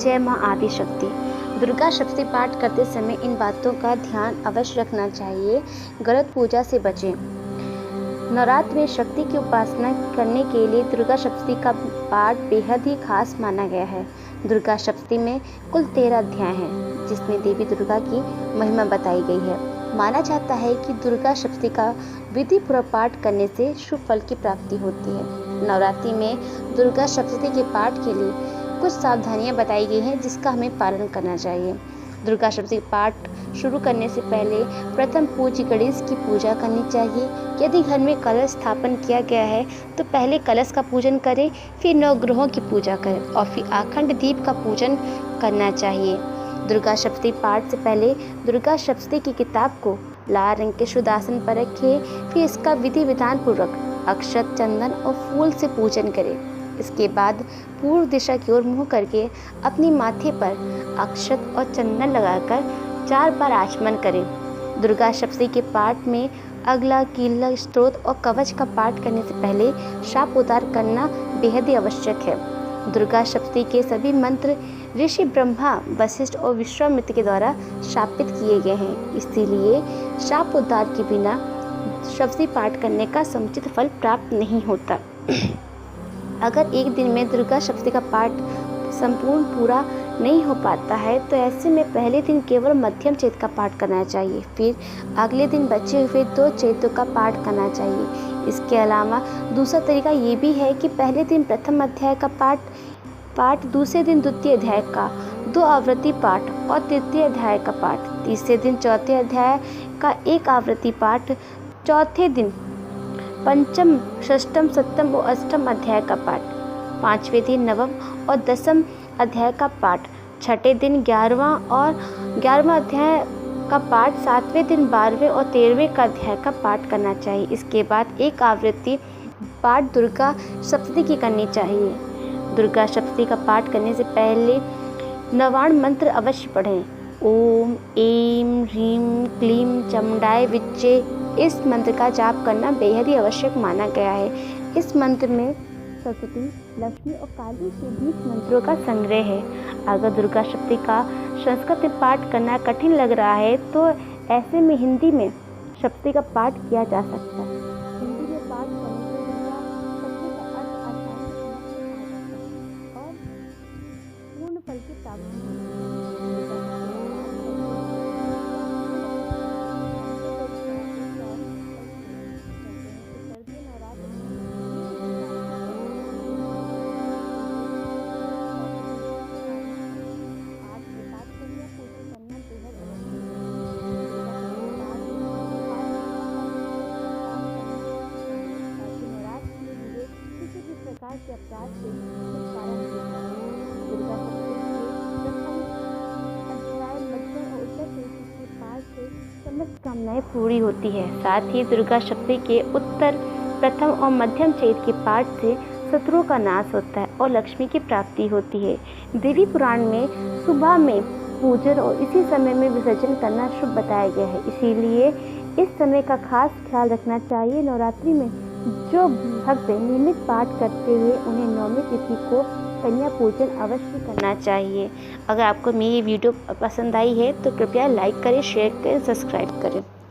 जय माँ आदि शक्ति। दुर्गा शक्ति पाठ करते समय इन बातों का ध्यान अवश्य रखना चाहिए। गलत पूजा से बचें। नवरात्र में शक्ति की उपासना करने के लिए दुर्गा शक्ति का पाठ बेहद ही खास माना गया है। दुर्गा शक्ति में कुल 13 अध्याय हैं, जिसमें देवी दुर्गा की महिमा बताई गई है। माना जाता है कि दुर्गा शक्ति का विधिपूर्वक पाठ करने से शुभ फल की प्राप्ति होती है। नवरात्रि में दुर्गा शक्ति के पाठ के लिए कुछ सावधानियां बताई गई हैं, जिसका हमें पालन करना चाहिए। दुर्गा शक्ति पाठ शुरू करने से पहले प्रथम पूज्य गणेश की पूजा करनी चाहिए। यदि घर में कलश स्थापन किया गया है तो पहले कलश का पूजन करें, फिर नवग्रहों की पूजा करें और फिर अखंड दीप का पूजन करना चाहिए। दुर्गा शक्ति पाठ से पहले दुर्गा शक्ति की किताब को लाल रंग के शुद्ध आसन पर रखें, फिर इसका विधि विधान पूर्वक अक्षत, चंदन और फूल से पूजन करें। इसके बाद पूर्व दिशा की ओर मुँह करके अपनी माथे पर अक्षत और चंदन लगाकर 4 बार आचमन करें। दुर्गा शक्ति के पाठ में अगला, कीला, स्तोत्र और कवच का पाठ करने से पहले शाप उतार करना बेहद ही आवश्यक है। दुर्गा शक्ति के सभी मंत्र ऋषि ब्रह्मा, वशिष्ठ और विश्वामित्र के द्वारा शापित किए गए हैं, इसीलिए शाप उतार के बिना शक्ति पाठ करने का समुचित फल प्राप्त नहीं होता। अगर एक दिन में दुर्गा शक्ति का पाठ संपूर्ण पूरा नहीं हो पाता है तो ऐसे में पहले दिन केवल मध्यम चैत का पाठ करना चाहिए, फिर अगले दिन बचे हुए 2 चैतों का पाठ करना चाहिए। इसके अलावा दूसरा तरीका ये भी है कि पहले दिन प्रथम अध्याय का पाठ, दूसरे दिन द्वितीय अध्याय का 2 आवृत्ति पाठ और तृतीय अध्याय का पाठ, तीसरे दिन चौथे अध्याय का 1 आवृत्ति पाठ, चौथे दिन पंचम, षष्ठम, सप्तम और अष्टम अध्याय का पाठ, 5वें दिन नवम और 10वें अध्याय का पाठ, छठे दिन 11वां अध्याय का पाठ, 7वें दिन 12वें और 13वें का अध्याय का पाठ करना चाहिए। इसके बाद 1 आवृत्ति पाठ दुर्गा सप्तशती की करनी चाहिए। दुर्गा सप्तशती का पाठ करने से पहले नवाण मंत्र अवश्य पढ़ें। ओम ऐं ह्रीं क्लीं चमुंडाय विच्चे, इस मंत्र का जाप करना बेहद ही आवश्यक माना गया है। इस मंत्र में सरस्वती, लक्ष्मी और काली के 20 मंत्रों का संग्रह है। अगर दुर्गा शक्ति का संस्कृत में पाठ करना कठिन लग रहा है तो ऐसे में हिंदी में शक्ति का पाठ किया जा सकता है। हिंदी में पाठ करने से दुर्गा शक्ति का अर्थ आसानी से समझ और पूर्ण फल की प्राप्ति होती है। प्रकार के अपराध से छुटकारा मिलता है। दुर्गा शक्ति के प्रथम अध्याय, मध्यम और उत्तर चैत के पाठ से समस्त कामनाएं पूरी होती है। साथ ही दुर्गा शक्ति के उत्तर, प्रथम और मध्यम चैत के पाठ से शत्रुओं का नाश होता है और लक्ष्मी की प्राप्ति होती है। देवी पुराण में सुबह में पूजन और इसी समय में विसर्जन करना शुभ बताया गया है, इसीलिए इस समय का खास ख्याल रखना चाहिए। नवरात्रि में जो भक्त नियमित पाठ करते हैं उन्हें नवमी तिथि को कन्या पूजन अवश्य करना चाहिए। अगर आपको मेरी वीडियो पसंद आई है तो कृपया लाइक करें, शेयर करें, सब्सक्राइब करें।